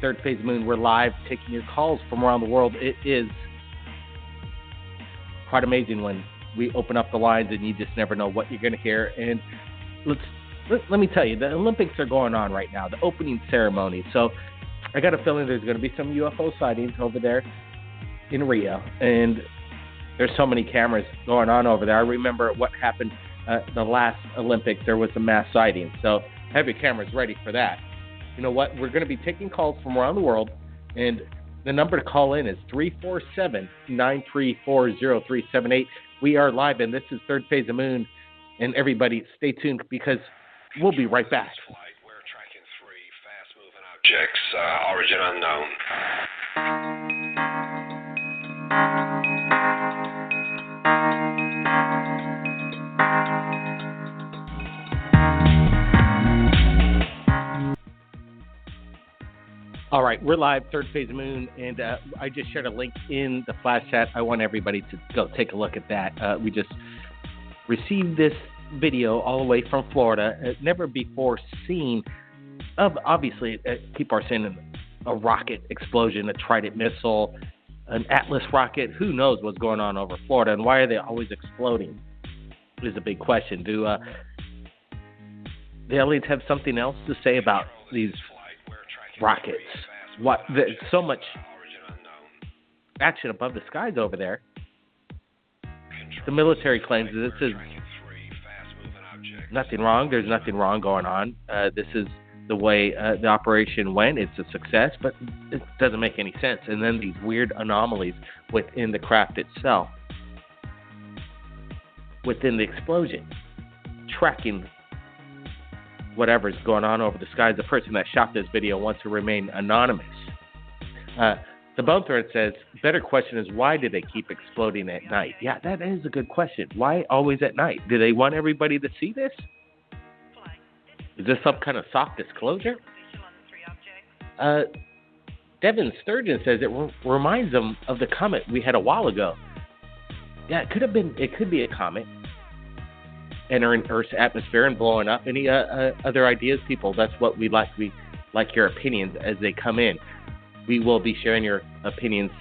Third Phase Moon. We're live taking your calls from around the world. It is quite amazing when we open up the lines and you just never know what you're going to hear. And let me tell you, the Olympics are going on right now, the opening ceremony. So I got a feeling there's going to be some UFO sightings over there in Rio. And there's so many cameras going on over there. I remember what happened the last Olympics. There was a mass sighting. So have your cameras ready for that. You know what? We're going to be taking calls from around the world, and the number to call in is 347-934-0378. We are live, and this is Third Phase of Moon. And everybody, stay tuned because we'll be right back. We're tracking 3 fast-moving objects, origin unknown. All right, we're live, Third Phase of Moon, and I just shared a link in the flash chat. I want everybody to go take a look at that. We just received this video all the way from Florida, never before seen. Obviously, people are saying a rocket explosion, a Trident missile, an Atlas rocket. Who knows what's going on over Florida, and why are they always exploding is a big question. Do the aliens have something else to say about these rockets? What? There's so much action above the skies over there. The military claims that this is nothing wrong. There's nothing wrong going on. This is the way the operation went. It's a success, but it doesn't make any sense. And then these weird anomalies within the craft itself, within the explosion, tracking whatever's going on over the skies. The person that shot this video wants to remain anonymous. The Bone Thread says, better question is, why do they keep exploding at night? Yeah, that is a good question. Why always at night? Do they want everybody to see this? Is this some kind of soft disclosure? Devin Sturgeon says it reminds them of the comet we had a while ago. Yeah, it could be a comet entering Earth's atmosphere and blowing up. Any other ideas, people? That's what we like. We like your opinions as they come in. We will be sharing your opinions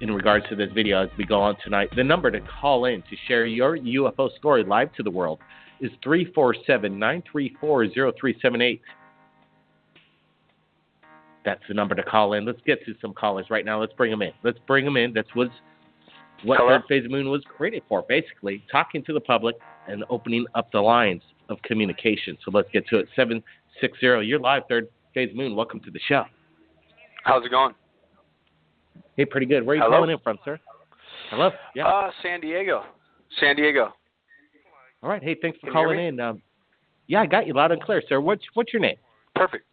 in regards to this video as we go on tonight. The number to call in to share your UFO story live to the world is 347-934-0378. That's the number to call in. Let's get to some callers right now. Let's bring them in. That's what Third Phase of Moon was created for, basically, talking to the public and opening up the lines of communication. So let's get to it. 760, you're live, Third Phase of Moon. Welcome to the show. How's it going? Hey, pretty good. Where are you calling in from, sir? Hello? Yeah. San Diego. All right. Hey, thanks for calling in. Yeah, I got you loud and clear, sir. What's your name? Perfect.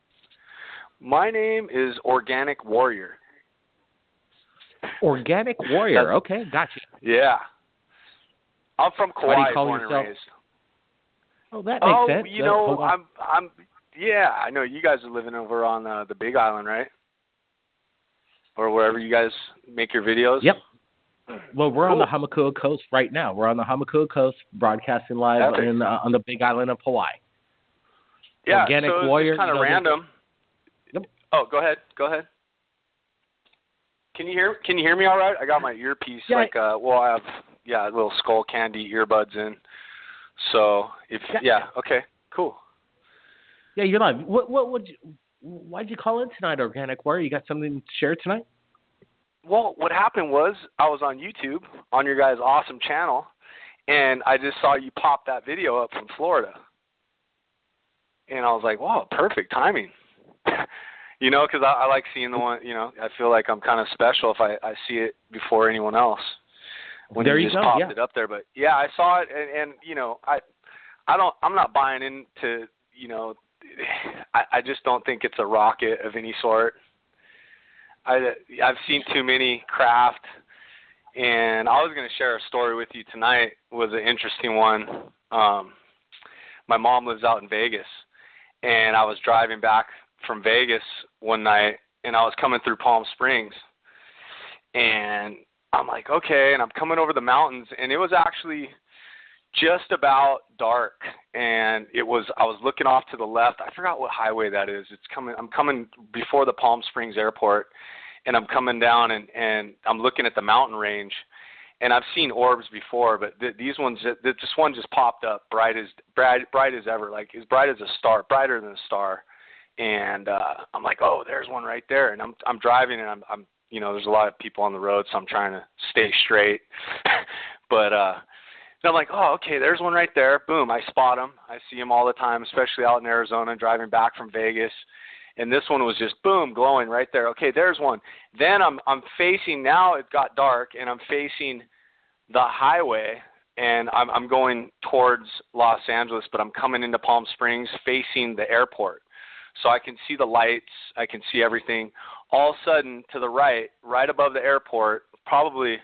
My name is Organic Warrior. Organic Warrior. Okay, gotcha. Yeah. I'm from Kauai, How do you call born yourself? and raised. Oh, that makes sense. You know, I know you guys are living over on the Big Island, right? Or wherever you guys make your videos? Yep. Well, we're on the Hamakua Coast right now. We're on the Hamakua Coast, broadcasting live on the Big Island of Hawaii. Yeah, Organic so Warrior. It's kind of random. Yep. Oh, go ahead. Can you hear me all right? I got my earpiece, I have little Skull Candy earbuds in. So okay, cool. Yeah, you're live. Why'd you call in tonight, Organic Warrior? You got something to share tonight? Well, what happened was I was on YouTube on your guys' awesome channel, and I just saw you pop that video up from Florida. And I was like, wow, perfect timing. You know, because I like seeing the one, you know, I feel like I'm kind of special if I see it before anyone else. When there you just popped it up there. But, yeah, I saw it, and you know, I'm not buying into, you know, I just don't think it's a rocket of any sort. I've seen too many craft, and I was going to share a story with you tonight. It was an interesting one. My mom lives out in Vegas, and I was driving back from Vegas one night, and I was coming through Palm Springs, and I'm like, okay, and I'm coming over the mountains, and it was actually just about dark, and I was looking off to the left. I forgot what highway that is. I'm coming before the Palm Springs Airport, and I'm coming down, and I'm looking at the mountain range, and I've seen orbs before, but these ones, this one just popped up, bright as ever, like as bright as a star, brighter than a star. And I'm like, oh, there's one right there. And I'm driving, and I'm there's a lot of people on the road, so I'm trying to stay straight. But and I'm like, oh, okay, there's one right there. Boom, I spot them. I see them all the time, especially out in Arizona, driving back from Vegas. And this one was just, boom, glowing right there. Okay, there's one. Then I'm facing, now it got dark, and I'm facing the highway, and I'm going towards Los Angeles, but I'm coming into Palm Springs facing the airport. So I can see the lights, I can see everything. All of a sudden, to the right above the airport, probably,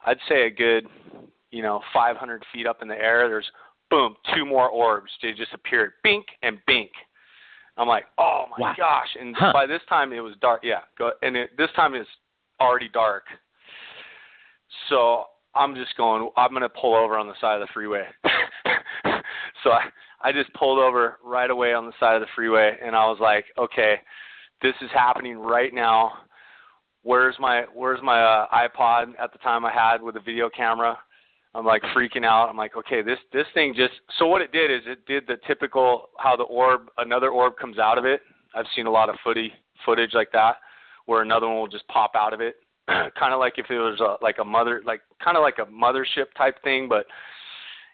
I'd say a good, 500 feet up in the air, there's, boom, 2 more orbs. They just appeared, bink and bink. I'm like, oh my gosh. And by this time it was dark. Yeah. This time it's already dark. So I'm just going, I'm going to pull over on the side of the freeway. So I just pulled over right away on the side of the freeway, and I was like, okay, this is happening right now. Where's my iPod at the time I had with a video camera? I'm like freaking out. I'm like, okay, this thing just, so what it did is it did the typical, how another orb comes out of it. I've seen a lot of footage like that, where another one will just pop out of it. Kind of like if it was kind of like a mothership type thing, but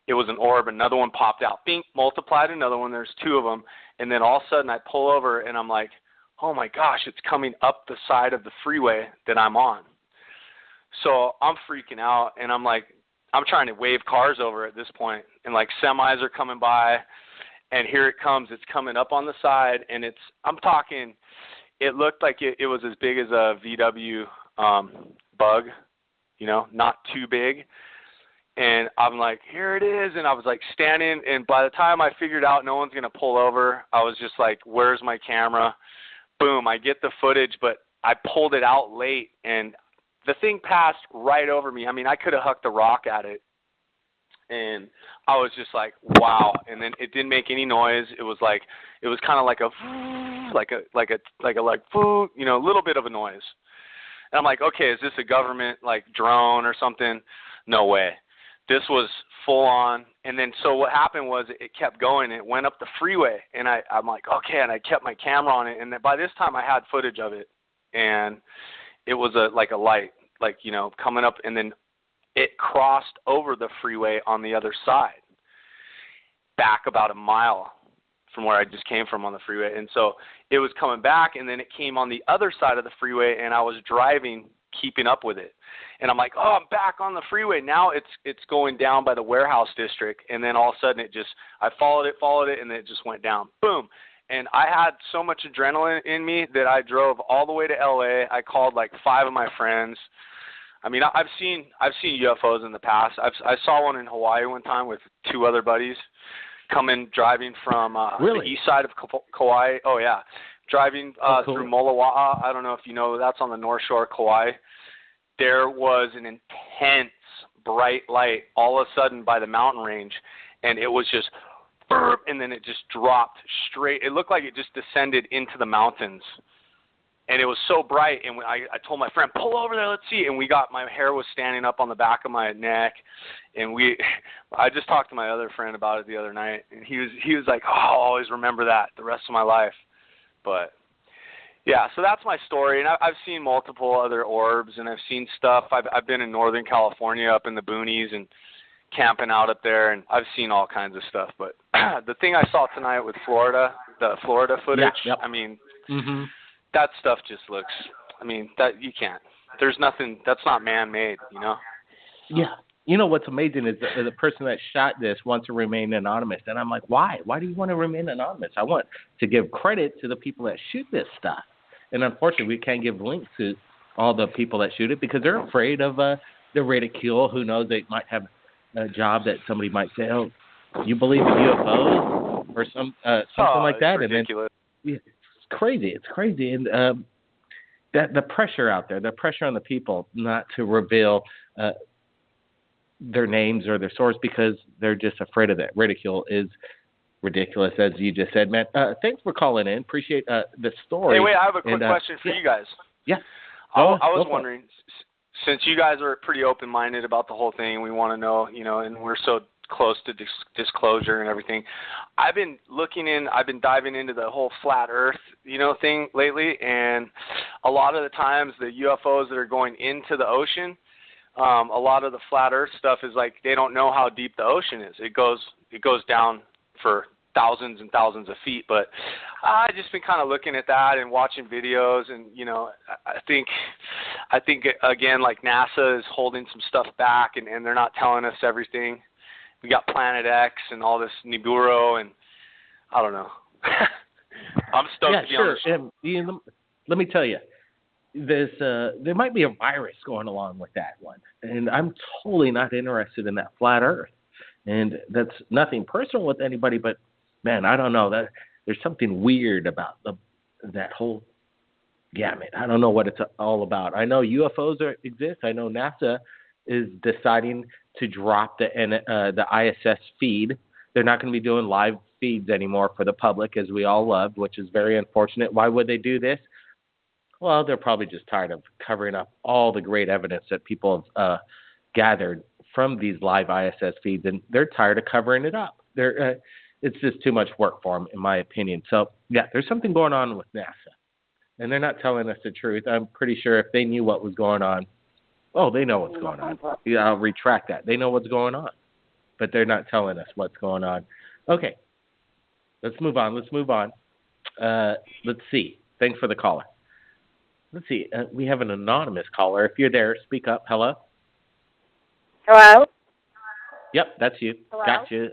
it was an orb. Another one popped out, bing, multiplied another one. There's 2 of them. And then all of a sudden I pull over, and I'm like, oh my gosh, it's coming up the side of the freeway that I'm on. So I'm freaking out, and I'm like, I'm trying to wave cars over at this point, and like semis are coming by, and here it comes. It's coming up on the side, and I'm talking, it looked like it was as big as a VW bug, not too big. And I'm like, here it is. And I was like standing, and by the time I figured out no one's going to pull over, I was just like, where's my camera? Boom, I get the footage, but I pulled it out late, and the thing passed right over me. I mean, I could have hucked a rock at it, and I was just like, wow. And then it didn't make any noise. It was kind of like a little bit of a noise. And I'm like, okay, is this a government like drone or something? No way. This was full on. And then so what happened was it kept going. It went up the freeway, and I'm like, okay, and I kept my camera on it. And then by this time I had footage of it, and it was a light, coming up, and then it crossed over the freeway on the other side, back about a mile from where I just came from on the freeway. And so it was coming back, and then it came on the other side of the freeway, and I was driving, keeping up with it. And I'm like, oh, I'm back on the freeway. Now it's going down by the warehouse district. And then all of a sudden I followed it, and then it just went down. Boom. And I had so much adrenaline in me that I drove all the way to LA. I called like 5 of my friends. I mean, I've seen UFOs in the past. I saw one in Hawaii one time with 2 other buddies driving from the east side of Kauai. Oh, yeah. Driving cool. through Molowa'a. I don't know if you know, that's on the north shore of Kauai. There was an intense bright light all of a sudden by the mountain range, and it was just burp, and then it just dropped straight. It looked like it just descended into the mountains, and it was so bright. And I told my friend, pull over there, let's see. And my hair was standing up on the back of my neck, and I just talked to my other friend about it the other night, and he was like, oh, I'll always remember that the rest of my life. But yeah, so that's my story, and I've seen multiple other orbs, and I've seen stuff. I've been in Northern California, up in the boonies, and camping out up there, and I've seen all kinds of stuff. But the thing I saw tonight with Florida, the Florida footage, yeah, yep. I mean, that stuff just looks, I mean, that you can't. There's nothing, that's not man-made, Yeah. You know what's amazing is the person that shot this wants to remain anonymous. And I'm like, why? Why do you want to remain anonymous? I want to give credit to the people that shoot this stuff. And unfortunately, we can't give links to all the people that shoot it because they're afraid of the ridicule. Who knows? They might have a job that somebody might say, oh, you believe in UFOs or something like that. Ridiculous. And then it's crazy. It's crazy. And that the pressure out there, the pressure on the people not to reveal their names or their source because they're just afraid of that. Ridicule is ridiculous, as you just said, man. Thanks for calling in. Appreciate the story. Hey, wait, I have a quick question for you guys. Yeah. I was wondering, since you guys are pretty open-minded about the whole thing, we want to know, and we're so close to disclosure and everything. I've been diving into the whole flat Earth, thing lately, and a lot of the times the UFOs that are going into the ocean, a lot of the flat Earth stuff is like they don't know how deep the ocean is. It goes down for thousands and thousands of feet, but I've just been kind of looking at that and watching videos, and I think again, like NASA is holding some stuff back, and they're not telling us everything. We got Planet X and all this Nibiru, and I don't know. I'm stoked to be on the show. Let me tell you, there might be a virus going along with that one, and I'm totally not interested in that flat Earth. And that's nothing personal with anybody, but man, I don't know, that there's something weird about that whole gamut. I don't know what it's all about. I know UFOs exist. I know NASA is deciding to drop the ISS feed. They're not going to be doing live feeds anymore for the public, as we all loved, which is very unfortunate. Why would they do this? Well, they're probably just tired of covering up all the great evidence that people have gathered from these live ISS feeds, and they're tired of covering it up. It's just too much work for them, in my opinion. So, yeah, there's something going on with NASA, and they're not telling us the truth. I'm pretty sure if they knew what was going on, they know what's going on. Yeah, I'll retract that. They know what's going on, but they're not telling us what's going on. Okay, let's move on. Let's see. Thanks for the caller. Let's see. We have an anonymous caller. If you're there, speak up. Hello? Hello? Yep, that's you. Hello? Got you.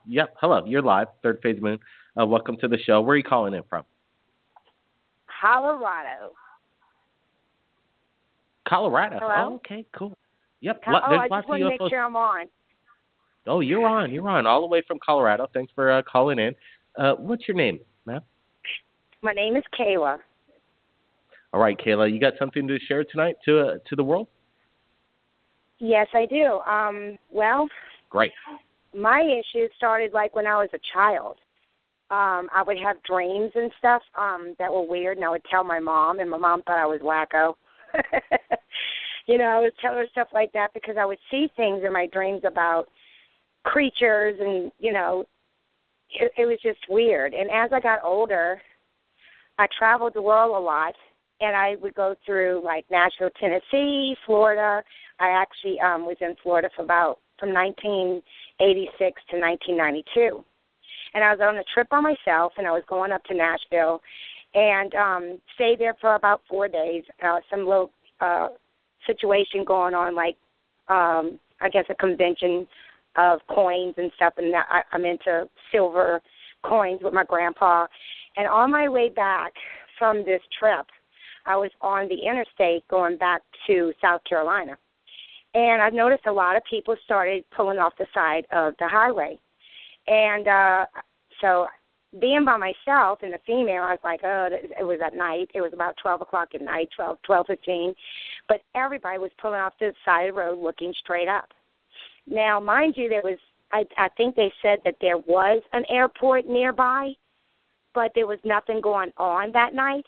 Yep, hello. You're live. Third Phase Moon. Welcome to the show. Where are you calling in from? Colorado. Colorado. Hello? Oh, okay, cool. Yep. I just want to make sure I'm on. Oh, you're on. All the way from Colorado. Thanks for calling in. What's your name, ma'am? My name is Kayla. All right, Kayla. You got something to share tonight to the world? Yes, I do. Well, great. My issue started like when I was a child. I would have dreams and stuff that were weird, and I would tell my mom, and my mom thought I was wacko. I would tell her stuff like that because I would see things in my dreams about creatures, and, it was just weird. And as I got older, I traveled the world a lot, and I would go through, like, Nashville, Tennessee, Florida. I actually was in Florida from 1986 to 1992. And I was on a trip by myself, and I was going up to Nashville and stayed there for about 4 days. Some little situation going on, like, I guess a convention of coins and stuff, and I'm into silver coins with my grandpa. And on my way back from this trip, I was on the interstate going back to South Carolina. And I noticed a lot of people started pulling off the side of the highway. And so being by myself and the female, I was like, it was at night. It was about 12 o'clock at night, 12:15. But everybody was pulling off the side of the road looking straight up. Now, mind you, I think they said that there was an airport nearby, but there was nothing going on that night.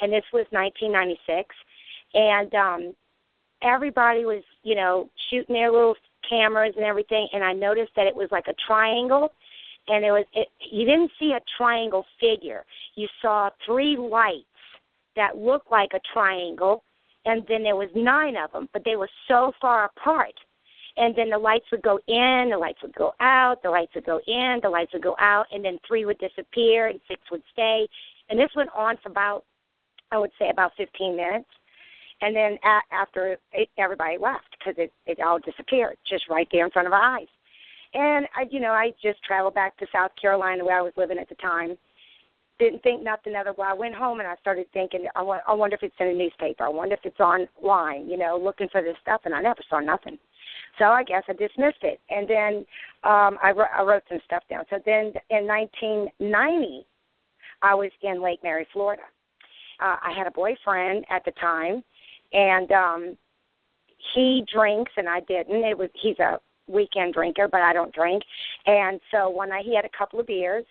And this was 1996. And everybody was, shooting their little cameras and everything. And I noticed that it was like a triangle. And you didn't see a triangle figure. You saw 3 lights that looked like a triangle. And then there was 9 of them, but they were so far apart. And then the lights would go in, the lights would go out, the lights would go in, the lights would go out, and then 3 would disappear and 6 would stay. And this went on for about 15 minutes. And then after everybody left because it all disappeared just right there in front of our eyes. And, I just traveled back to South Carolina where I was living at the time. Didn't think nothing of it. Well, I went home and I started thinking, I wonder if it's in a newspaper. I wonder if it's online, looking for this stuff, and I never saw nothing. So I guess I dismissed it. And then I wrote some stuff down. So then in 1990, I was in Lake Mary, Florida. I had a boyfriend at the time, and he drinks and I didn't. He's a weekend drinker, but I don't drink. And so one night he had a couple of beers,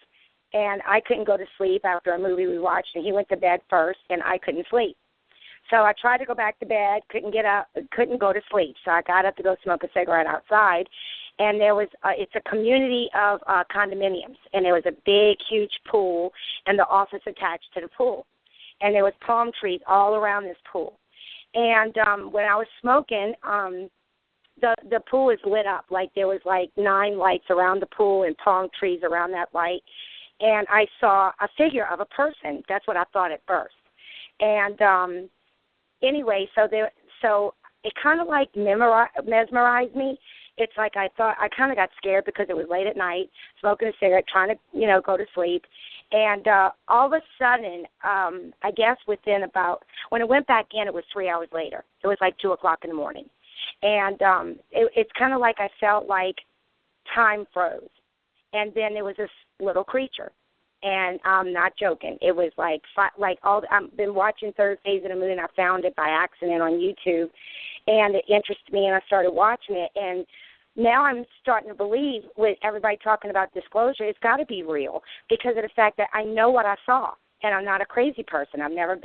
and I couldn't go to sleep after a movie we watched, and he went to bed first, and I couldn't sleep. So I tried to go back to bed, couldn't get up, couldn't go to sleep. So I got up to go smoke a cigarette outside, and there was it's a community of condominiums, and there was a big, huge pool, and the office attached to the pool, and there was palm trees all around this pool. And when I was smoking, the pool is lit up. Like there was like 9 lights around the pool and palm trees around that light, and I saw a figure of a person. That's what I thought at first. And anyway, so it kind of like mesmerized me. It's like I kind of got scared because it was late at night, smoking a cigarette, trying to, go to sleep. And all of a sudden, I guess when it went back in, it was 3 hours later. It was like 2 o'clock in the morning. And it's kind of like I felt like time froze. And then there was this little creature. And I'm not joking. It was I've been watching Third Phase of the Moon. I found it by accident on YouTube, and it interested me, and I started watching it. And now I'm starting to believe, with everybody talking about disclosure, it's got to be real because of the fact that I know what I saw, and I'm not a crazy person. I'm a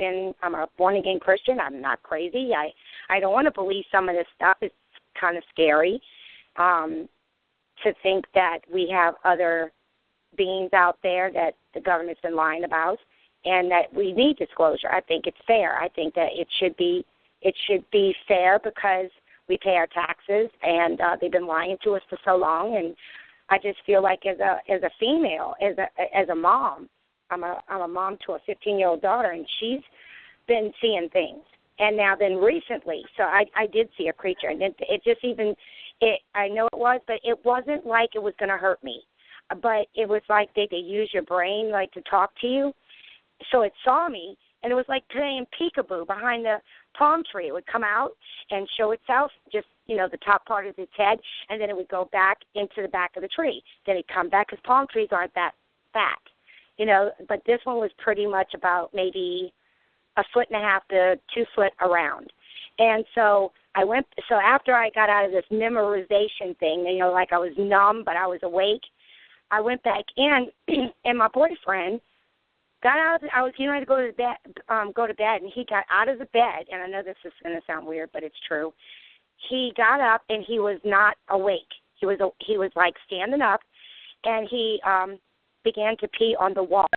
born-again Christian. I'm not crazy. I don't want to believe some of this stuff. It's kind of scary to think that we have other beings out there that the government's been lying about, and that we need disclosure. I think it's fair. I think that it should be fair because we pay our taxes, and they've been lying to us for so long. And I just feel like as a female, as a mom, I'm a mom to a 15-year-old daughter, and she's been seeing things. And now then recently, so I did see a creature, and I know it was, but it wasn't like it was going to hurt me. But it was like they use your brain like to talk to you. So it saw me, and it was like playing peekaboo behind the palm tree. It would come out and show itself, just, the top part of its head, and then it would go back into the back of the tree. Then it'd come back, because palm trees aren't that fat, But this one was pretty much about maybe 1.5 to 2 foot around. And so after I got out of this memorization thing, like I was numb, but I was awake, I went back in, and my boyfriend got out. I was getting ready to go to bed, and he got out of the bed. And I know this is going to sound weird, but it's true. He got up, and he was not awake. He was like standing up, and he began to pee on the wall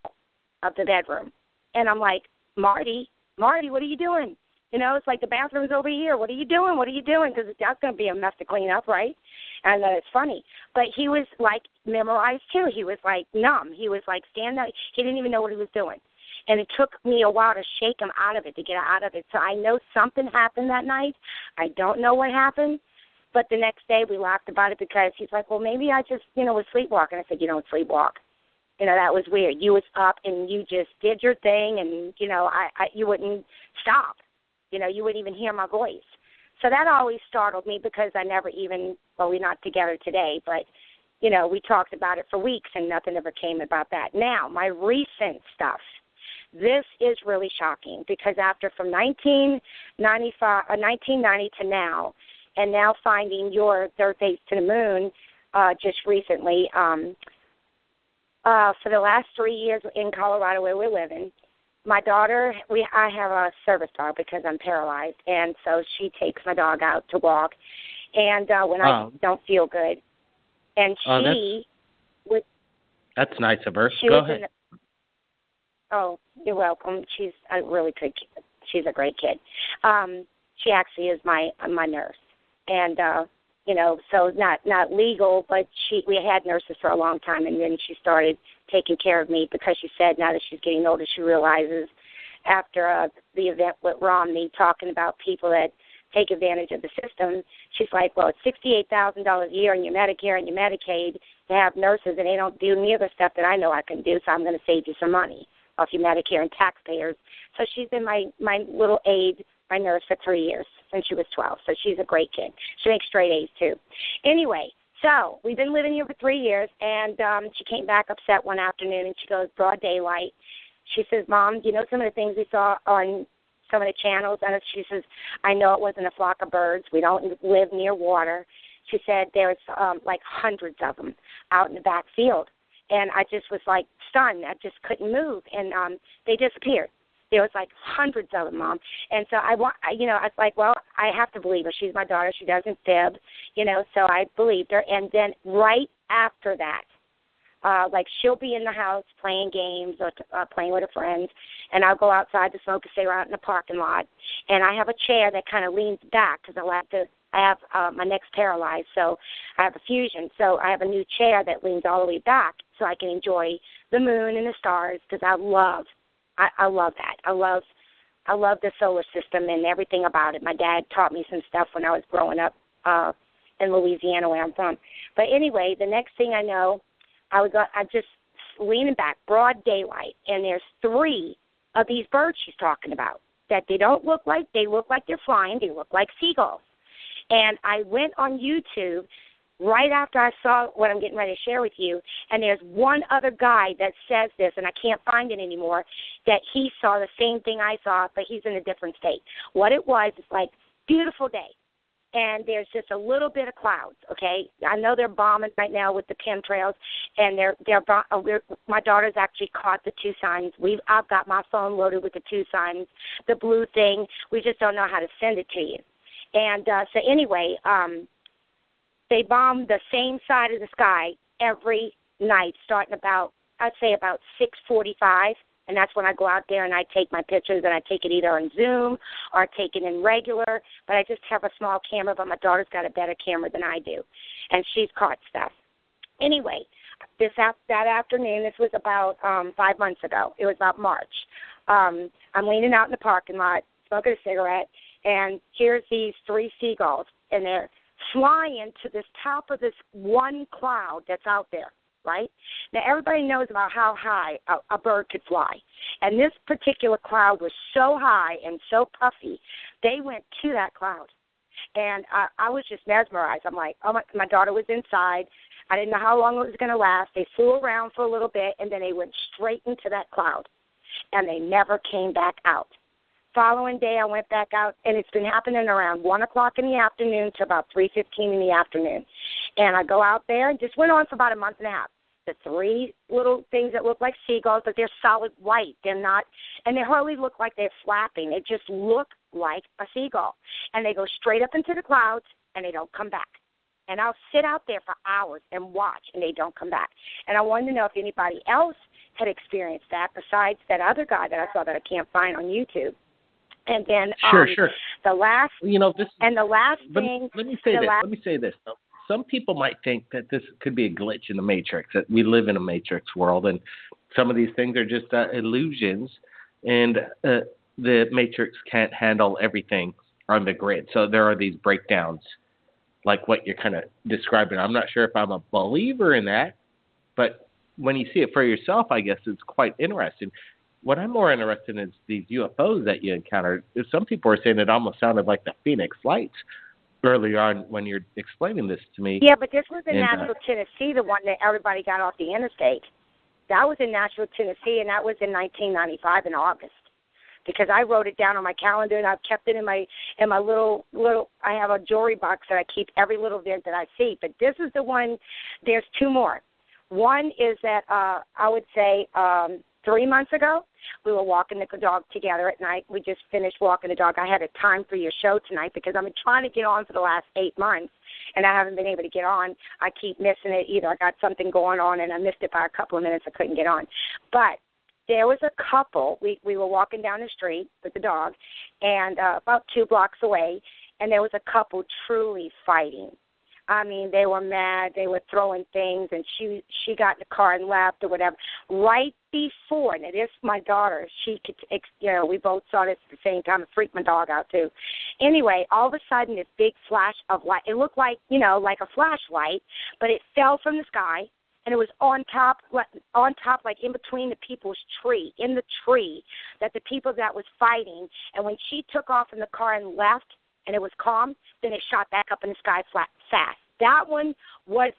of the bedroom. And I'm like, Marty, what are you doing? It's like the bathroom's over here. What are you doing? Because that's going to be a mess to clean up, right? And it's funny. But he was, like, memorized, too. He was, like, numb. He was, like, standing up. He didn't even know what he was doing. And it took me a while to shake him out of it, to get out of it. So I know something happened that night. I don't know what happened. But the next day we laughed about it because he's like, well, maybe I just, was sleepwalking. I said, you don't sleepwalk. That was weird. You was up and you just did your thing, and, you wouldn't stop. You wouldn't even hear my voice. So that always startled me because I never even, we're not together today, but, we talked about it for weeks and nothing ever came about that. Now, my recent stuff, this is really shocking because from 1990 to now, and now finding your Third Phase to the Moon just recently, for the last 3 years in Colorado where we're living, my daughter, I have a service dog because I'm paralyzed, and so she takes my dog out to walk, and when I don't feel good, and that's nice of her. Go ahead. You're welcome. She's a really good kid. She's a great kid. She actually is my nurse, and so not legal, but we had nurses for a long time, and then she started taking care of me because she said now that she's getting older, she realizes after the event with Romney talking about people that take advantage of the system, she's like, well, it's $68,000 a year in your Medicare and your Medicaid to have nurses, and they don't do any of the stuff that I know I can do, so I'm going to save you some money off your Medicare and taxpayers. So she's been my little aide, my nurse, for 3 years since she was 12. So she's a great kid. She makes straight A's, too. Anyway, so we've been living here for 3 years, and she came back upset one afternoon, and she goes, broad daylight. She says, Mom, some of the things we saw on some of the channels, and she says, I know it wasn't a flock of birds. We don't live near water. She said there's like hundreds of them out in the back field. And I just was like stunned. I just couldn't move. And they disappeared. There was like hundreds of them, Mom. And so I was like, well, I have to believe her. She's my daughter. She doesn't fib, so I believed her. And then right after that, like she'll be in the house playing games or playing with her friends, and I'll go outside to smoke a cigarette in the parking lot. And I have a chair that kind of leans back because I have my neck's paralyzed, so I have a fusion. So I have a new chair that leans all the way back so I can enjoy the moon and the stars because I love that. I love the solar system and everything about it. My dad taught me some stuff when I was growing up in Louisiana, where I'm from. But anyway, the next thing I know, I'm just leaning back, broad daylight, and there's 3 of these birds she's talking about that they look like they're flying. They look like seagulls. And I went on YouTube right after I saw what I'm getting ready to share with you, and there's one other guy that says this, and I can't find it anymore, that he saw the same thing I saw, but he's in a different state. What it was is like, beautiful day, and there's just a little bit of clouds, okay? I know they're bombing right now with the chemtrails, and my daughter's actually caught the 2 signs. I've got my phone loaded with the 2 signs, the blue thing. We just don't know how to send it to you. And so anyway, they bomb the same side of the sky every night, starting about 6:45, and that's when I go out there and I take my pictures, and I take it either on Zoom or I take it in regular, but I just have a small camera, but my daughter's got a better camera than I do, and she's caught stuff. Anyway, that afternoon, this was about 5 months ago. It was about March. I'm leaning out in the parking lot, smoking a cigarette, and here's these 3 seagulls, and they're flying to this top of this one cloud that's out there, right? Now, everybody knows about how high a bird could fly, and this particular cloud was so high and so puffy, they went to that cloud, and I was just mesmerized. I'm like, oh, my daughter was inside. I didn't know how long it was going to last. They flew around for a little bit, and then they went straight into that cloud, and they never came back out. Following day, I went back out, and it's been happening around 1 o'clock in the afternoon to about 3:15 in the afternoon. And I go out there, and just went on for about a month and a half. The 3 little things that look like seagulls, but they're solid white. They're not, and they hardly look like they're flapping. They just look like a seagull. And they go straight up into the clouds, and they don't come back. And I'll sit out there for hours and watch, and they don't come back. And I wanted to know if anybody else had experienced that besides that other guy that I saw that I can't find on YouTube. And then sure. The last thing. Let me say this. Some people might think that this could be a glitch in the Matrix, that we live in a Matrix world, and some of these things are just illusions, and the Matrix can't handle everything on the grid. So there are these breakdowns, like what you're kind of describing. I'm not sure if I'm a believer in that, but when you see it for yourself, I guess it's quite interesting. What I'm more interested in is these UFOs that you encountered. Some people are saying it almost sounded like the Phoenix Lights earlier on when you're explaining this to me. Yeah, but this was in Nashville, Tennessee, the one that everybody got off the interstate. That was in Nashville, Tennessee, and that was in 1995 in August. Because I wrote it down on my calendar, and I've kept it in my little. I have a jewelry box that I keep every little event that I see. But this is the one. There's 2 more. One is that I would say 3 months ago, we were walking the dog together at night. We just finished walking the dog. I had a time for your show tonight because I've been trying to get on for the last 8 months, and I haven't been able to get on. I keep missing it. Either I got something going on, and I missed it by a couple of minutes. I couldn't get on. But there was a couple. We were walking down the street with the dog, and about 2 blocks away, and there was a couple truly fighting. I mean, they were mad. They were throwing things, and she got in the car and left or whatever. Right before, and it is my daughter. She could, we both saw this at the same time. It freaked my dog out too. Anyway, all of a sudden, this big flash of light. It looked like like a flashlight, but it fell from the sky, and it was on top, like in between the people's tree, in the tree that the people that was fighting. And when she took off in the car and left, and it was calm, then it shot back up in the sky fast. That one was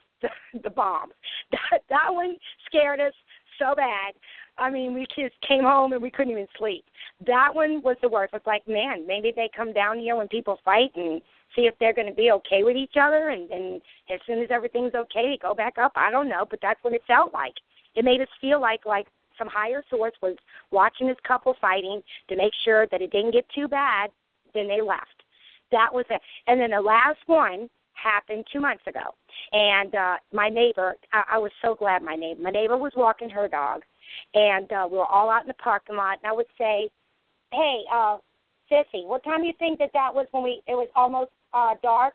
the bomb. That one scared us so bad. I mean, we just came home and we couldn't even sleep. That one was the worst. It's like, man, maybe they come down here when people fight and see if they're going to be okay with each other, and as soon as everything's okay, they go back up. I don't know, but that's what it felt like. It made us feel like some higher source was watching this couple fighting to make sure that it didn't get too bad. Then they left. That was it. And then the last one happened 2 months ago. And my neighbor, I was so glad my neighbor was walking her dog. And we were all out in the parking lot. And I would say, hey, Sissy, what time do you think that was when it was almost dark?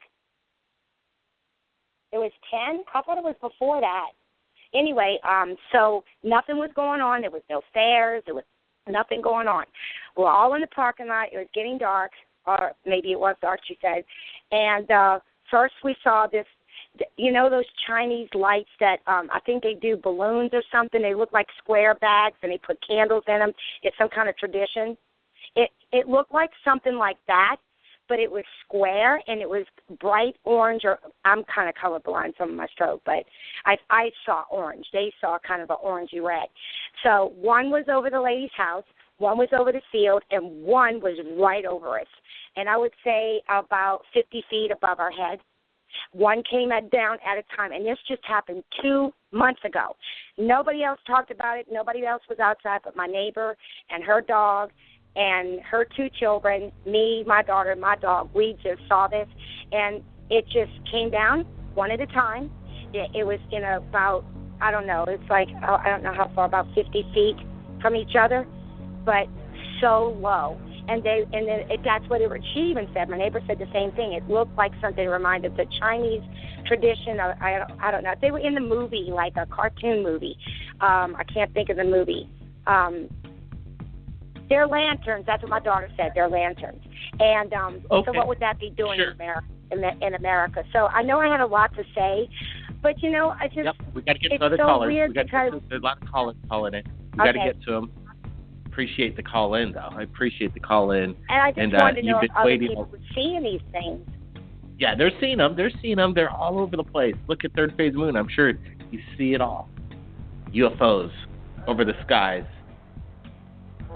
It was 10? I thought it was before that. Anyway, so nothing was going on. There was no stairs. There was nothing going on. We were all in the parking lot. It was getting dark, or maybe it was dark, she said. And first we saw this, those Chinese lights that I think they do balloons or something. They look like square bags, and they put candles in them. It's some kind of tradition. It looked like something like that, but it was square, and it was bright orange, or I'm kind of colorblind from my stroke, but I saw orange. They saw kind of an orangey red. So one was over the lady's house, one was over the field, and one was right over us. And I would say about 50 feet above our head. One came down at a time, and this just happened 2 months ago. Nobody else talked about it. Nobody else was outside but my neighbor and her dog and her 2 children, me, my daughter, and my dog. We just saw this, and it just came down one at a time. It was in about, I don't know, it's like, I don't know how far, about 50 feet from each other, but so low. And that's what she even said. My neighbor said the same thing. It looked like something reminded the Chinese tradition. I don't know. If they were in the movie, like a cartoon movie. I can't think of the movie. They're lanterns. That's what my daughter said. They're lanterns. And okay. So what would that be doing Sure. in America? So I know I had a lot to say, but I just we got to get it's to other so callers. Weird There's a lot of callers calling in. We got to get to them. Appreciate the call in, though. I appreciate the call in. And I just wanted to know if other people were seeing these things. Yeah, they're seeing them. They're all over the place. Look at Third Phase Moon. I'm sure you see it all. UFOs over the skies,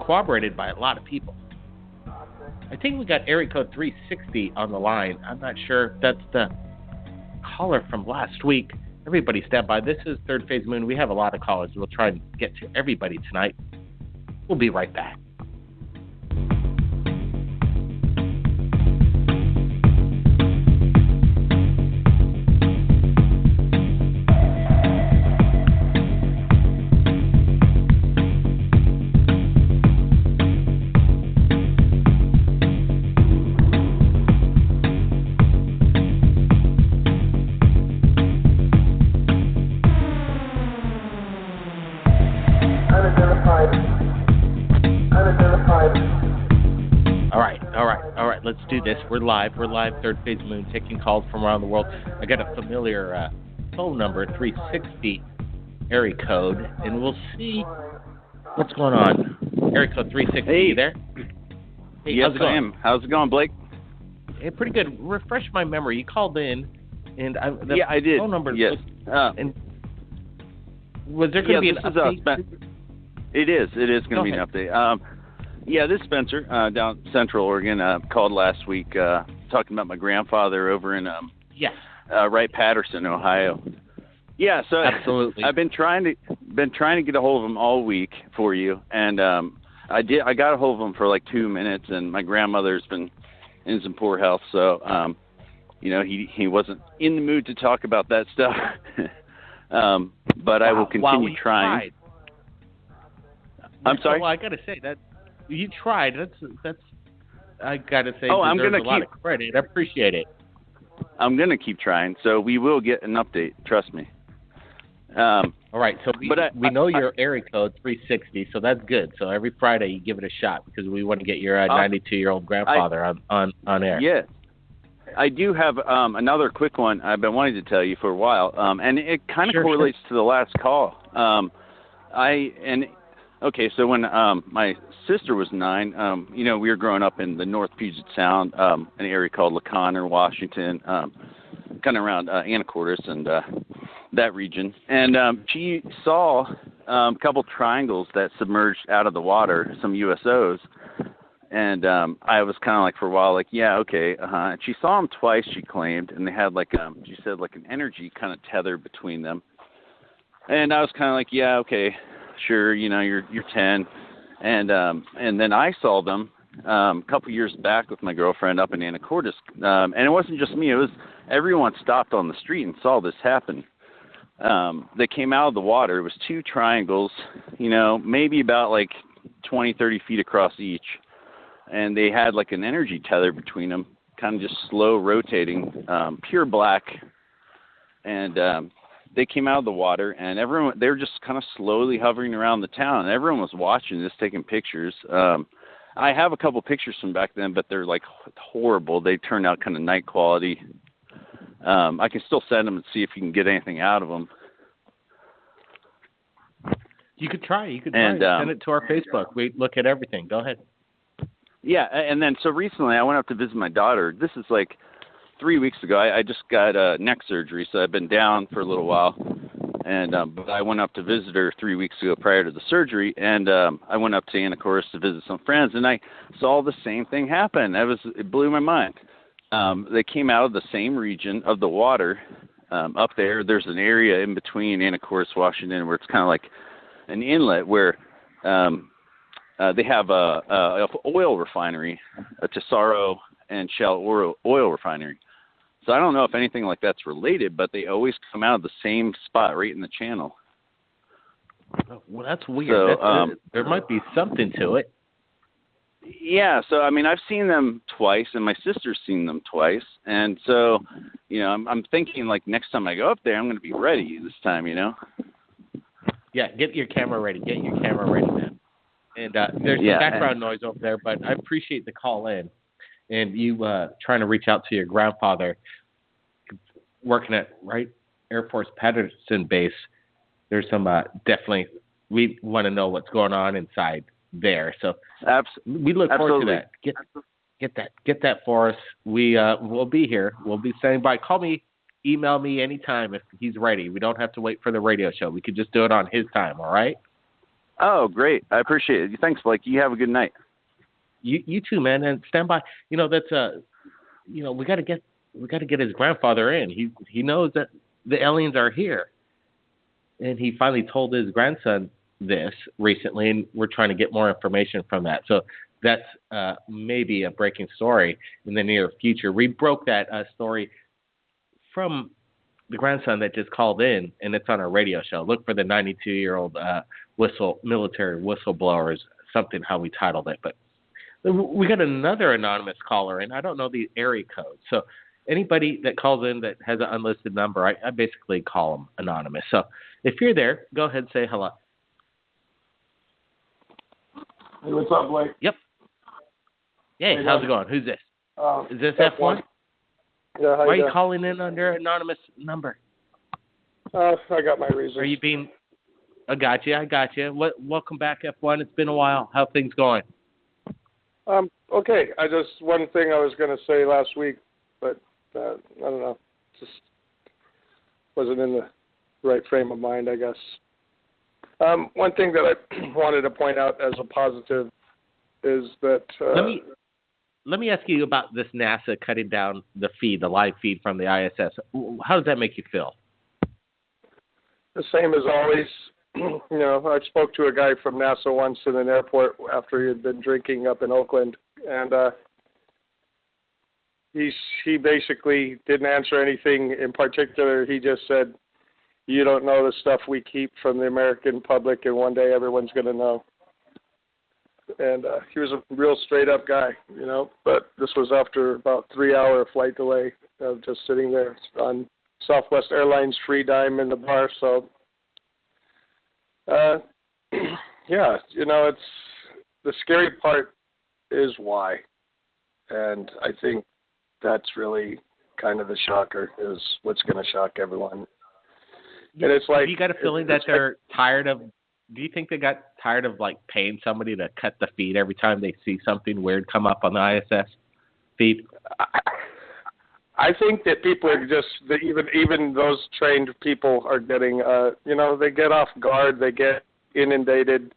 corroborated by a lot of people. I think we got area code 360 on the line. I'm not sure if that's the caller from last week. Everybody stand by. This is Third Phase Moon. We have a lot of callers. We'll try and get to everybody tonight. We'll be right back. Let's do this. We're live. Third Phase Moon, taking calls from around the world. I got a familiar phone number, 360 area code, and we'll see what's going on. Area code 360, hey. You there? Hey, yes, I am. How's it going, Blake? Hey, pretty good. Refresh my memory. You called in, and I did. Phone number. Yes. And was there going to be an update? It is going to be an update. This is Spencer down Central Oregon. Called last week talking about my grandfather over in Wright Patterson, Ohio. Yeah, so absolutely. I've been trying to get a hold of him all week for you, and I got a hold of him for like 2 minutes, and my grandmother's been in some poor health, so he wasn't in the mood to talk about that stuff. But I will continue trying. I'm sorry. Well, I got to say that. You tried. That's. I gotta say. I'm gonna a lot of credit. I appreciate it. I'm gonna keep trying. So we will get an update. Trust me. All right. So we know your area code 360. So that's good. So every Friday you give it a shot because we want to get your 92-year-old grandfather on air. Yeah. I do have another quick one I've been wanting to tell you for a while, and it kind of correlates to the last call. Okay, so when my sister was 9, we were growing up in the North Puget Sound, an area called LaConner, Washington, kind of around Anacortes and that region. And she saw a couple triangles that submerged out of the water, some USOs. And I was kind of like for a while, like, yeah, okay, And she saw them twice, she claimed, and they had like, she said like an energy kind of tether between them. And I was kind of like, yeah, okay, sure, you're 10. And then I saw them a couple years back with my girlfriend up in Anacortes. And it wasn't just me, it was everyone stopped on the street and saw this happen. They came out of the water. It was two triangles, maybe about like 20, 30 feet across each. And they had like an energy tether between them, kind of just slow rotating, pure black. And they came out of the water, and they were just kind of slowly hovering around the town. And everyone was watching this, taking pictures. I have a couple pictures from back then, but they're like horrible. They turned out kind of night quality. I can still send them and see if you can get anything out of them. You could try. Send it to our Facebook. We look at everything. Go ahead. Yeah, and then so recently I went up to visit my daughter. This is like 3 weeks ago. I just got neck surgery, so I've been down for a little while. And but I went up to visit her 3 weeks ago prior to the surgery, and I went up to Anacortes to visit some friends, and I saw the same thing happen. It blew my mind. They came out of the same region of the water up there. There's an area in between Anacortes, Washington, where it's kind of like an inlet where they have a oil refinery, a Tesoro and Shell oil refinery. So I don't know if anything like that's related, but they always come out of the same spot right in the channel. Well, that's weird. So, there might be something to it. Yeah, so I mean, I've seen them twice, and my sister's seen them twice, and so, I'm thinking like next time I go up there, I'm going to be ready this time, Yeah, get your camera ready. Man. And there's some background noise over there, but I appreciate the call in, and you trying to reach out to your grandfather, working at Air Force Patterson Base. There's some definitely we want to know what's going on inside there. So we look forward to that. Get that for us. We'll be here. We'll be standing by. Call me, email me anytime if he's ready. We don't have to wait for the radio show. We could just do it on his time. All right. Oh, great! I appreciate it. Thanks, Blake. You have a good night. You too, man. And stand by. That's we got to get his grandfather in. He knows that the aliens are here, and he finally told his grandson this recently, and we're trying to get more information from that. So that's maybe a breaking story in the near future. We broke that story from the grandson that just called in, and it's on our radio show. Look for the 92-year-old military whistleblowers, something how we titled it. But we got another anonymous caller, and I don't know the area code. So anybody that calls in that has an unlisted number, I basically call them anonymous. So if you're there, go ahead and say hello. Hey, what's up, Blake? Yep. Hey, how's it going? Who's this? Is this F1? Yeah, why are you calling in under anonymous number? I got my reasons. Are you being... I got you. Welcome back, F1. It's been a while. How things going? Okay. One thing I was going to say last week, but I don't know. Just wasn't in the right frame of mind, I guess. One thing that I wanted to point out as a positive is that... Let me ask you about this NASA cutting down the live feed from the ISS. How does that make you feel? The same as always. I spoke to a guy from NASA once in an airport after he had been drinking up in Oakland, and he basically didn't answer anything in particular. He just said, "You don't know the stuff we keep from the American public, and one day everyone's going to know." And he was a real straight-up guy, but this was after about 3-hour flight delay of just sitting there on Southwest Airlines free dime in the bar. So, it's the scary part is why. And I think that's really kind of the shocker, is what's going to shock everyone. And it's like... You got a feeling that they're tired of... Do you think they got tired of paying somebody to cut the feed every time they see something weird come up on the ISS feed? I think that people are just even those trained people are getting they get off guard. They get inundated.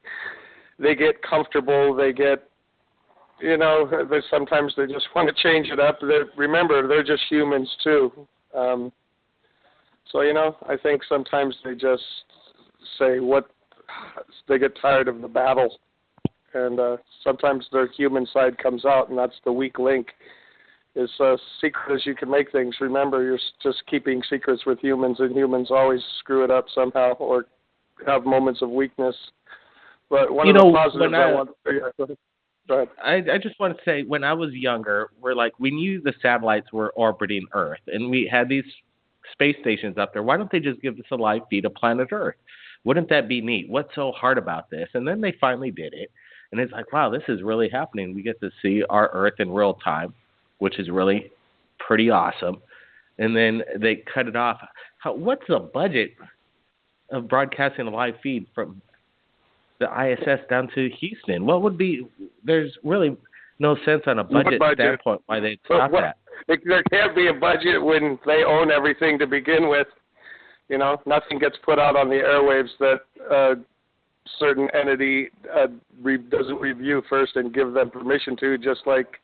They get comfortable. They get, sometimes they just want to change it up. Remember, they're just humans too. So, I think sometimes they just say they get tired of the battle. And sometimes their human side comes out, and that's the weak link. As secret as you can make things, remember, you're just keeping secrets with humans, and humans always screw it up somehow or have moments of weakness. But one of the positives Go ahead. I just want to say, when I was younger, we knew the satellites were orbiting Earth, and we had these space stations up there. Why don't they just give us a live feed of planet Earth? Wouldn't that be neat? What's so hard about this? And then they finally did it. And it's like, wow, this is really happening. We get to see our Earth in real time, which is really pretty awesome. And then they cut it off. What's the budget of broadcasting a live feed from the ISS down to Houston? There's really no sense on a budget standpoint why they'd stop that. There can't be a budget when they own everything to begin with. Nothing gets put out on the airwaves that certain entity doesn't review first and give them permission to, just like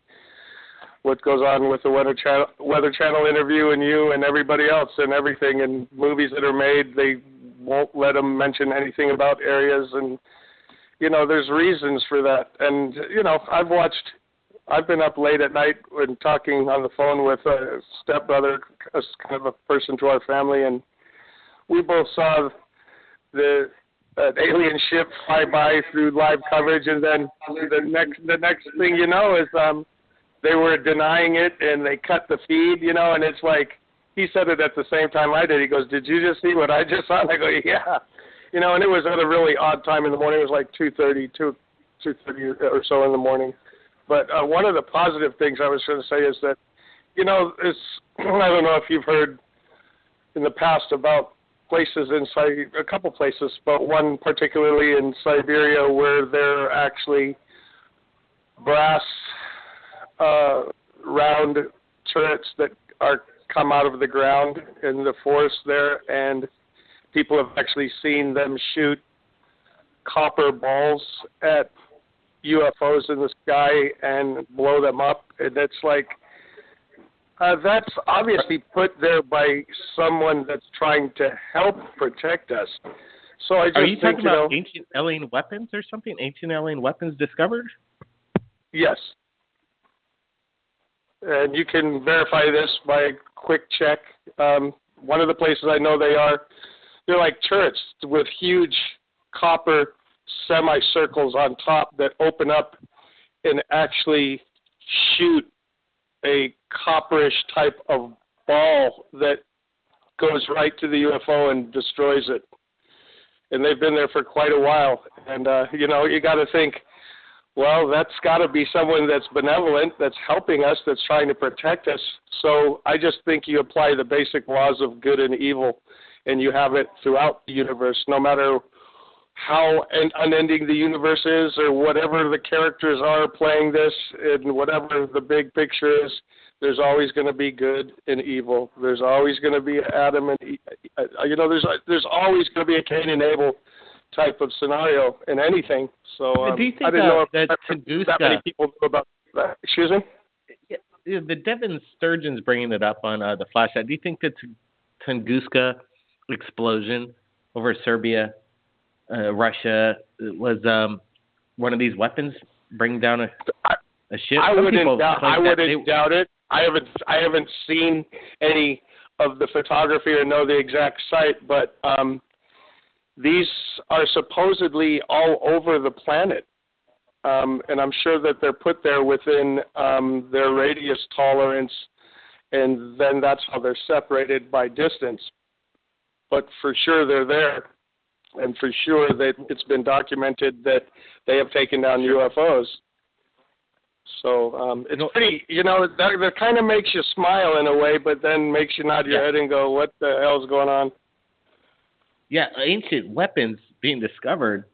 what goes on with the Weather Channel interview and you and everybody else and everything. And movies that are made, they won't let them mention anything about areas. And, there's reasons for that. And, I've been up late at night and talking on the phone with a stepbrother, kind of a person to our family, and we both saw the alien ship fly by through live coverage, and then the next thing you know is they were denying it, and they cut the feed, and it's like, he said it at the same time I did. He goes, "Did you just see what I just saw?" And I go, "Yeah." And it was at a really odd time in the morning. It was like 2:30 or so in the morning. But one of the positive things I was going to say is that, I don't know if you've heard in the past about places a couple places, but one particularly in Siberia where there are actually brass round turrets that come out of the ground in the forest there, and people have actually seen them shoot copper balls at UFOs in the sky and blow them up. And it's like, that's obviously put there by someone that's trying to help protect us. So I just Are you think, talking about ancient alien weapons or something? Ancient alien weapons discovered? Yes. And you can verify this by a quick check. One of the places I know they're like turrets with huge copper semicircles on top that open up and actually shoot a copperish type of ball that goes right to the UFO and destroys it. And they've been there for quite a while. And, you got to think, well, that's got to be someone that's benevolent, that's helping us, that's trying to protect us. So I just think you apply the basic laws of good and evil, and you have it throughout the universe, no matter how unending the universe is or whatever the characters are playing this and whatever the big picture is. There's always going to be good and evil. There's always going to be Adam and there's always going to be a Cain and Abel type of scenario in anything. So do you think I didn't know that if that many people knew about that. Excuse me? Yeah, the Devin Sturgeon's bringing it up on the flash. Do you think that Tunguska explosion over Serbia, Russia, was one of these weapons bringing down a ship? I wouldn't doubt it. I haven't seen any of the photography or know the exact site, but these are supposedly all over the planet, and I'm sure that they're put there within their radius tolerance, and then that's how they're separated by distance. But for sure they're there, and for sure that it's been documented that they have taken down UFOs. So it's pretty, that kind of makes you smile in a way, but then makes you nod your head and go, what the hell's going on? Yeah, ancient weapons being discovered.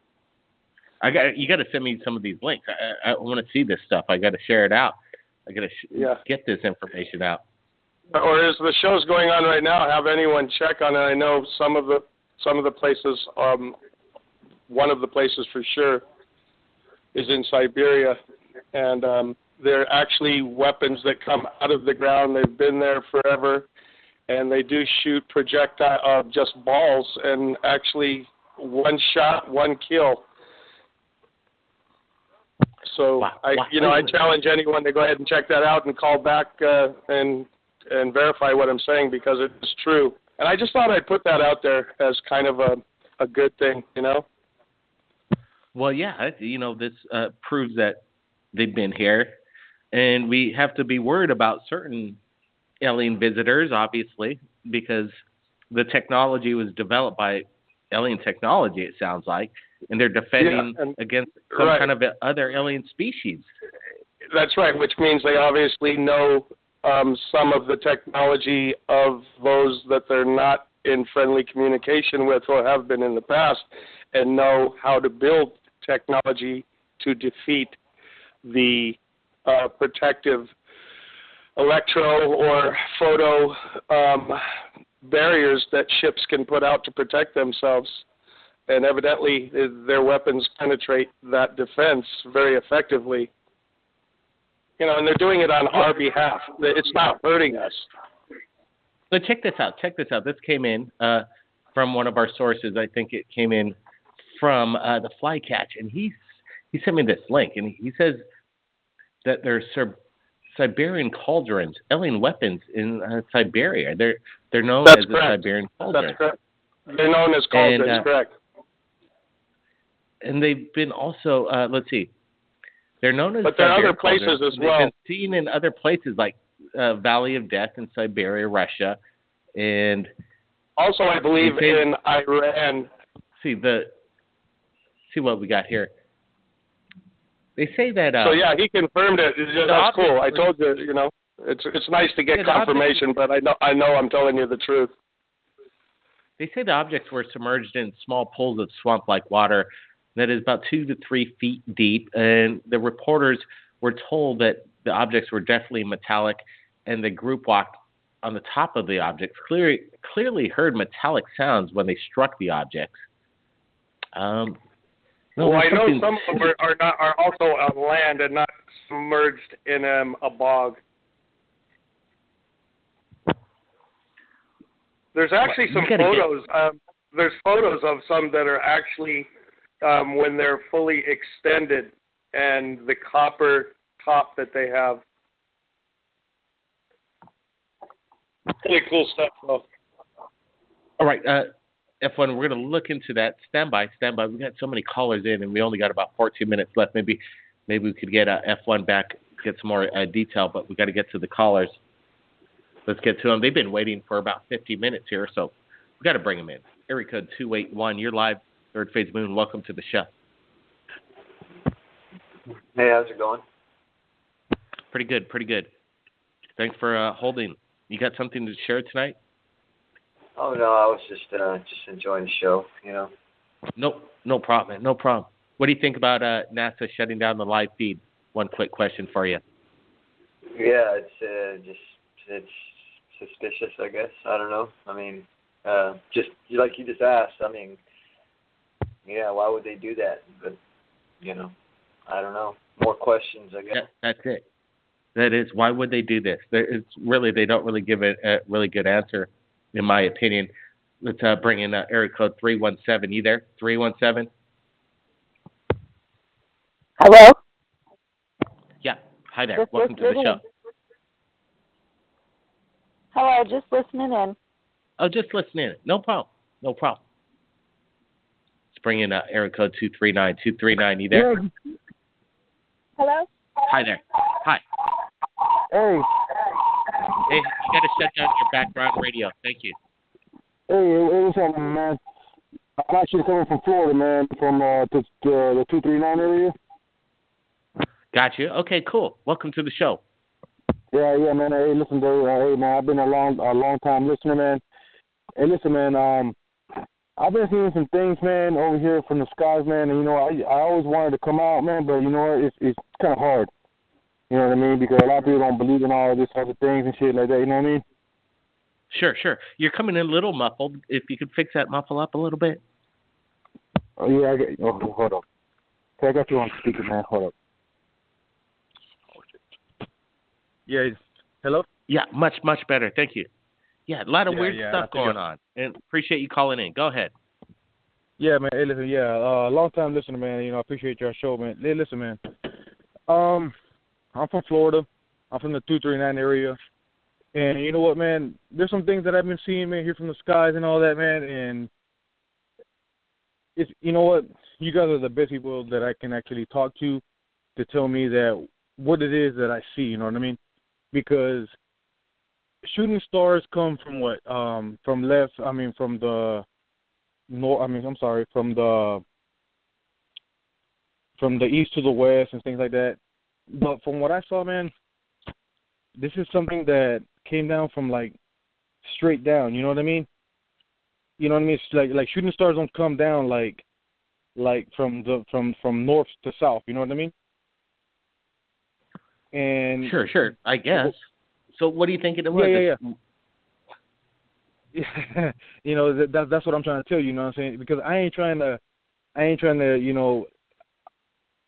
You got to send me some of these links. I want to see this stuff. I got to share it out. I got to get this information out. Or as the show's going on right now, have anyone check on it. I know some of the places one of the places for sure is in Siberia, and they're actually weapons that come out of the ground. They've been there forever, and they do shoot projectile, just balls, and actually one shot, one kill. So I challenge anyone to go ahead and check that out and call back and verify what I'm saying, because it's true. And I just thought I'd put that out there as kind of a good thing, you know? Well, yeah, this proves that they've been here, and we have to be worried about certain alien visitors, obviously, because the technology was developed by alien technology, it sounds like, and they're defending against some kind of other alien species. That's right, which means they obviously know some of the technology of those that they're not in friendly communication with or have been in the past, and know how to build technology to defeat the protective electro or photo barriers that ships can put out to protect themselves. And evidently their weapons penetrate that defense very effectively. And they're doing it on our behalf. It's not hurting us. So check this out. This came in from one of our sources. I think it came in from the Flycatch, and he sent me this link, and he says that there's Siberian cauldrons, alien weapons in Siberia. They're known as the Siberian cauldrons. That's correct. They're known as cauldrons, correct. And they've been also, let's see, they're known as But there are other places as well. They've been seen in other places like Valley of Death in Siberia, Russia, and also I believe in Iran. See what we got here. They say that. So yeah, he confirmed it. That's cool. I told you, it's nice to get confirmation, but I know I'm telling you the truth. They say the objects were submerged in small pools of swamp-like water that is about 2 to 3 feet deep, and the reporters were told that the objects were definitely metallic, and the group walked on the top of the objects, clearly heard metallic sounds when they struck the objects. I know some of them are also on land and not submerged in a bog. There's actually some photos. There's photos of some that are actually when they're fully extended, and the copper top that they have. Pretty cool stuff, though. All right, F1, we're going to look into that. Stand by. We got so many callers in, and we only got about 14 minutes left. Maybe we could get F1 back, get some more detail, but we got to get to the callers. Let's get to them. They've been waiting for about 50 minutes here, so we got to bring them in. Area code 281. You're live, Third Phase Moon. Welcome to the show. Hey, how's it going? Pretty good. Thanks for holding. You got something to share tonight? Oh no, I was just enjoying the show. No problem. What do you think about NASA shutting down the live feed? One quick question for you. Yeah, it's suspicious, I guess. I don't know. I mean, just like you just asked. I mean, yeah, why would they do that? But I don't know. More questions, I guess. Yeah, that's it. That is, why would they do this? They don't really give it a really good answer, in my opinion. Let's bring in area code 317. You there? 317? Hello? Yeah. Hi there. Welcome to the show. Hello, just listening in. Oh, just listening in. No problem. Let's bring in area code 239. 239, you there? Hello? Hi there. Hi. Hey. Hey, you got to shut down your background radio. Thank you. Hey, what's up, man? I'm actually coming from Florida, man, from the 239 area. Got you. Okay, cool. Welcome to the show. Yeah, man. Hey, listen, bro. Hey, man, I've been a long time listener, man. Hey, listen, man. I've been seeing some things, man, over here from the skies, man. And I always wanted to come out, man, but it's kind of hard. You know what I mean? Because a lot of people don't believe in all this other things and shit like that. You know what I mean? Sure. You're coming in a little muffled. If you could fix that muffle up a little bit. Oh, yeah, hold up. Okay, I got you on speaker, man. Hold up. Yeah, hello? Yeah, much better. Thank you. Yeah, a lot of weird stuff going on. And appreciate you calling in. Go ahead. Yeah, man. Hey, listen, long time listener, man. You know, I appreciate your show, man. Hey, listen, man. I'm from Florida. I'm from the 239 area. And you know what, man? There's some things that I've been seeing, man, here from the skies and all that, man. And it's, you know what? You guys are the best people that I can actually talk to tell me that what it is that I see, you know what I mean? Because shooting stars come from what? From the east to the west and things like that. But from what I saw, man, this is something that came down from like straight down. You know what I mean? You know what I mean? It's like shooting stars don't come down like from north to south. You know what I mean? And sure. I guess. So what do you think it was? Yeah. You know, that's what I'm trying to tell you. You know what I'm saying? Because I ain't trying to. You know,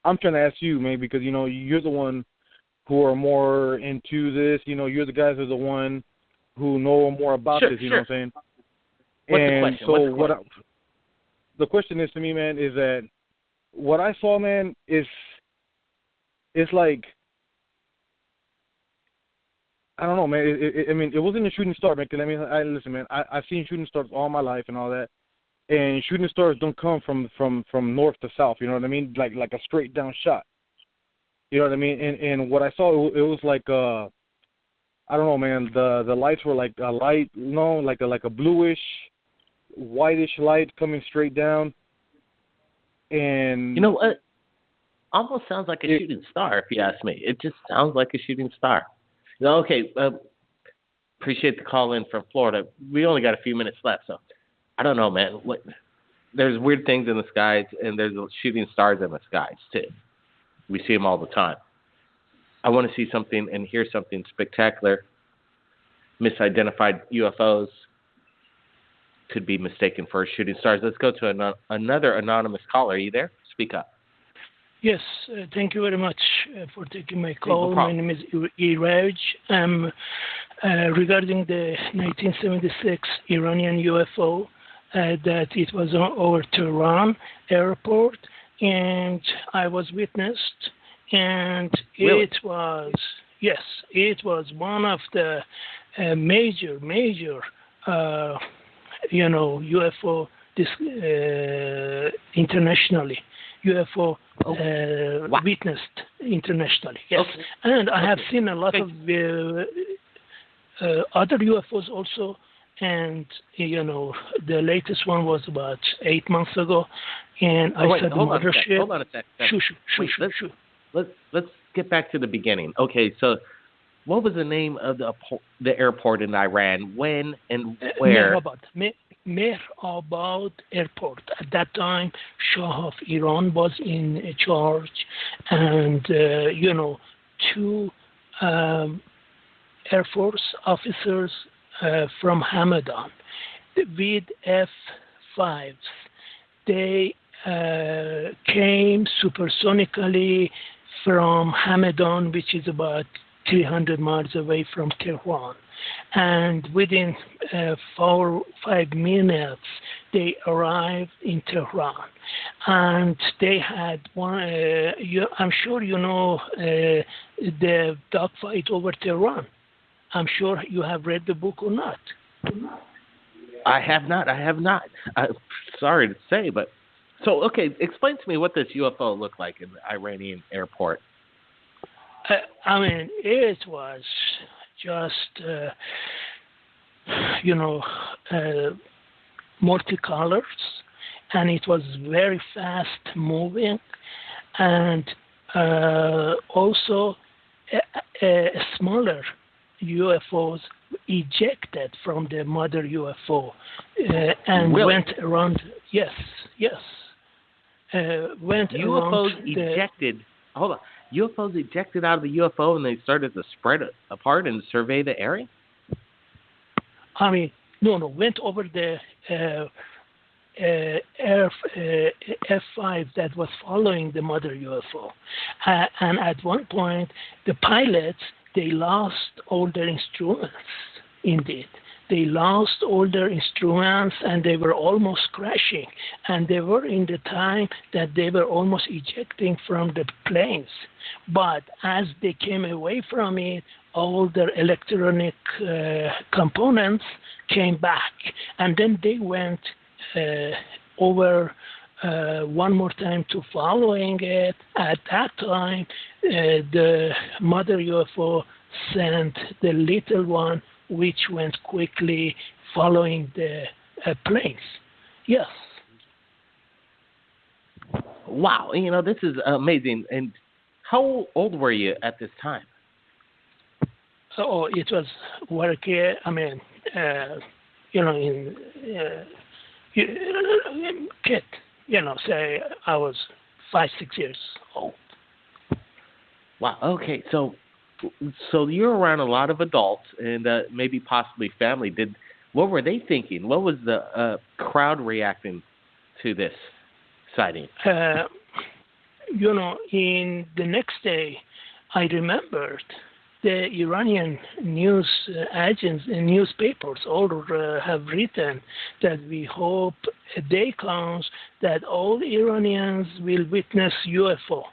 I'm trying to ask you, man, because you know you're the one who are more into this. You know, you're the guys who are the one who know more about this. You know what I'm saying? What's the question? So the question is to me, man, is that what I saw, man, it's like, I don't know, man. It wasn't a shooting star, man. Cause listen, man. I've seen shooting stars all my life and all that, and shooting stars don't come from north to south. You know what I mean? Like a straight down shot. You know what I mean? And what I saw, it was like I don't know, man. The lights were like a light, like a bluish, whitish light coming straight down. And you know what? Almost sounds like a shooting star, if you ask me. It just sounds like a shooting star. Okay, appreciate the call in from Florida. We only got a few minutes left, so I don't know, man. There's weird things in the skies, and there's shooting stars in the skies, too. We see them all the time. I want to see something and hear something spectacular. Misidentified UFOs could be mistaken for shooting stars. Let's go to another anonymous caller. Are you there? Speak up. Yes, thank you very much for taking my call. No my name is Iraj. Regarding the 1976 Iranian UFO, that it was over Tehran airport, and I was witnessed, and really? It was one of the major UFO internationally. UFO witnessed internationally, yes. Okay. And I have seen a lot of other UFOs also, and you know, the latest one was about 8 months ago, and I saw the mothership. Hold on a second. Sure. Let's get back to the beginning. Okay, so what was the name of the airport in Iran? When and where? Mehrabad Airport. At that time, Shah of Iran was in charge, and two Air Force officers from Hamadan with F-5s. They came supersonically from Hamadan, which is about 300 miles away from Tehran. And within 4-5 minutes, they arrived in Tehran. And they had one, I'm sure you know the dogfight over Tehran. I'm sure you have read the book or not. I have not. Sorry to say, but... So, okay, explain to me what this UFO looked like in the Iranian airport. It was just, multicolors, and it was very fast moving, and also smaller UFOs ejected from the mother UFO and really? Went around. Yes. Went UFOs around ejected. Hold on. UFOs ejected out of the UFO and they started to spread it apart and survey the area? No, went over the F-5 that was following the mother UFO. And at one point, the pilots, they lost all their instruments, indeed. They lost all their instruments and they were almost crashing. And they were in the time that they were almost ejecting from the planes. But as they came away from it, all their electronic components came back. And then they went over one more time to following it. At that time, the mother UFO sent the little one, which went quickly following the planes. Yes. Wow, this is amazing. And how old were you at this time? Oh, it was working. I mean, kid. Say I was 5-6 years old. Wow. Okay. So you're around a lot of adults and maybe possibly family. What were they thinking? What was the crowd reacting to this sighting? In the next day, I remembered the Iranian news agents and newspapers all have written that we hope a day comes that all Iranians will witness UFO.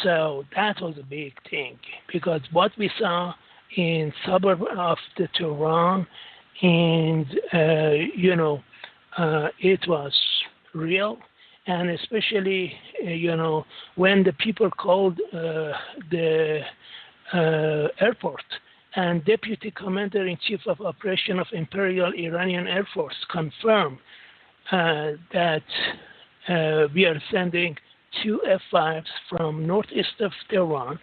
So that was a big thing because what we saw in suburb of the Tehran, and it was real. And especially, when the people called the airport and Deputy Commander-in-Chief of Operation of Imperial Iranian Air Force confirmed that we are sending 2 F-5s from northeast of Tehran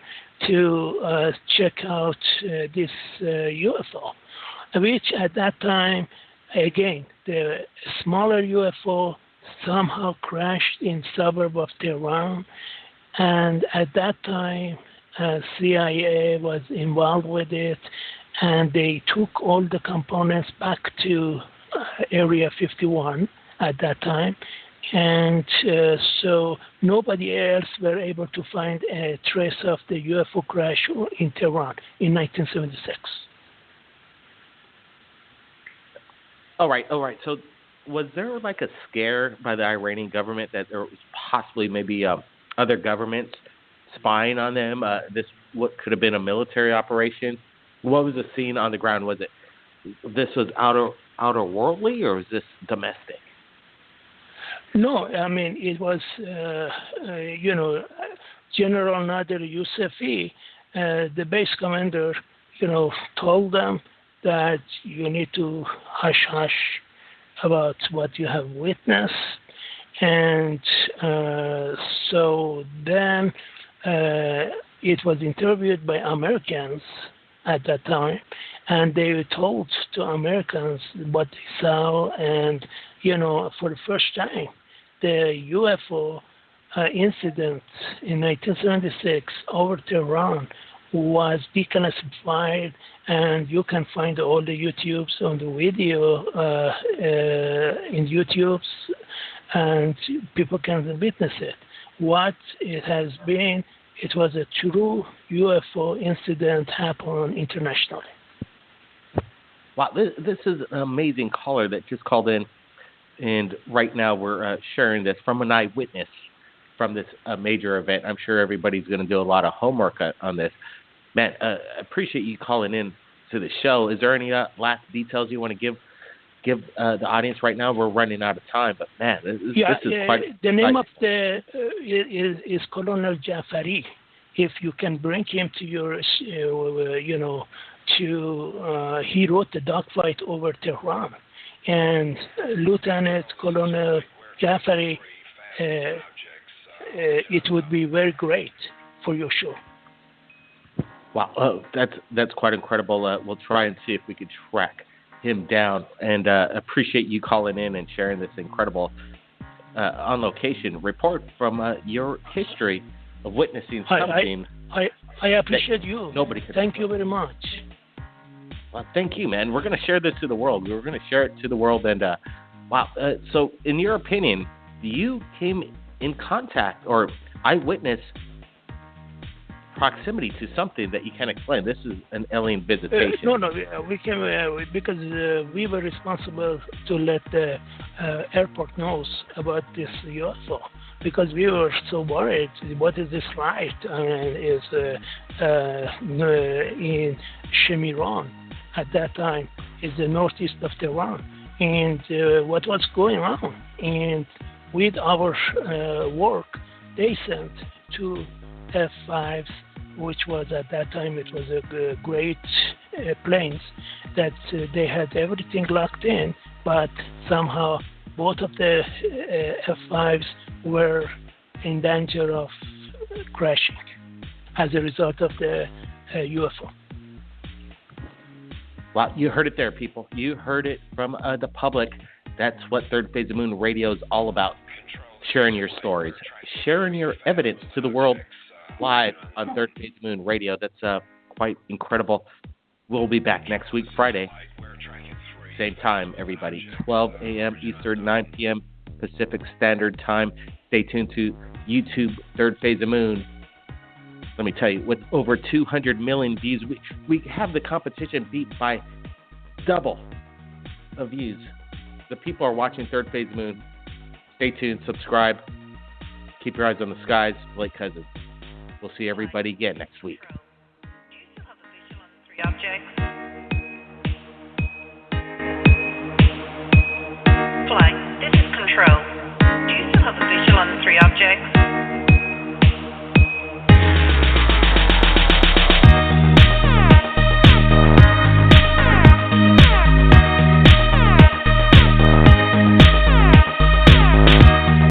to check out this UFO, which at that time, again, the smaller UFO somehow crashed in suburb of Tehran, and at that time CIA was involved with it, and they took all the components back to Area 51 at that time, and so nobody else were able to find a trace of the UFO crash in Tehran in 1976. All right. So was there like a scare by the Iranian government that there was possibly maybe other governments spying on them? What could have been a military operation? What was the scene on the ground? Was it this was outer worldly or was this domestic? No, I mean it was General Nader Yousefi, the base commander, told them that you need to hush about what you have witnessed. And so then it was interviewed by Americans at that time, and they told to Americans what they saw. And, for the first time, the UFO incident in 1976 over Tehran was declassified, and you can find all the YouTubes on the video in YouTubes, and people can witness it. What it has been, it was a true UFO incident happened internationally. Wow, this is an amazing caller that just called in, and right now we're sharing this from an eyewitness from this major event. I'm sure everybody's going to do a lot of homework on this. Man, I appreciate you calling in to the show. Is there any last details you want to give the audience right now? We're running out of time, but man, this is quite. The name of the is Colonel Jafari. If you can bring him to your, he wrote the dogfight over Tehran, and Lieutenant Colonel Jafari. It would be very great for your show. Wow, that's quite incredible. We'll try and see if we could track him down, and appreciate you calling in and sharing this incredible on location report from your history of witnessing something. I appreciate you. Nobody could. Thank you very much. Well, thank you, man. We're going to share this to the world. We're going to share it to the world, and Wow. So, in your opinion, you came in contact or eyewitness proximity to something that you can't explain. This is an alien visitation. No, we came because we were responsible to let the airport knows about this UFO because we were so worried. What is this light? Is in Shemiran at that time is the northeast of Tehran, and what was going on? And with our work, they sent 2 F-5s, which was at that time, it was a great planes that they had everything locked in, but somehow both of the F-5s were in danger of crashing as a result of the UFO. Well, you heard it there, people. You heard it from the public. That's what Third Phase of Moon Radio is all about. Sharing your stories, sharing your evidence to the world live on Third Phase of Moon Radio. That's quite incredible. We'll be back next week, Friday. Same time, everybody. 12 a.m. Eastern, 9 p.m. Pacific Standard Time. Stay tuned to YouTube, Third Phase of Moon. Let me tell you, with over 200 million views, we have the competition beat by double of views. The people are watching Third Phase of Moon. Stay tuned, subscribe, keep your eyes on the skies. Blake Cousins. We'll see everybody again next week. Do you still have a visual on the 3 objects? Flight, this is Control. Do you still have a visual on the 3 objects?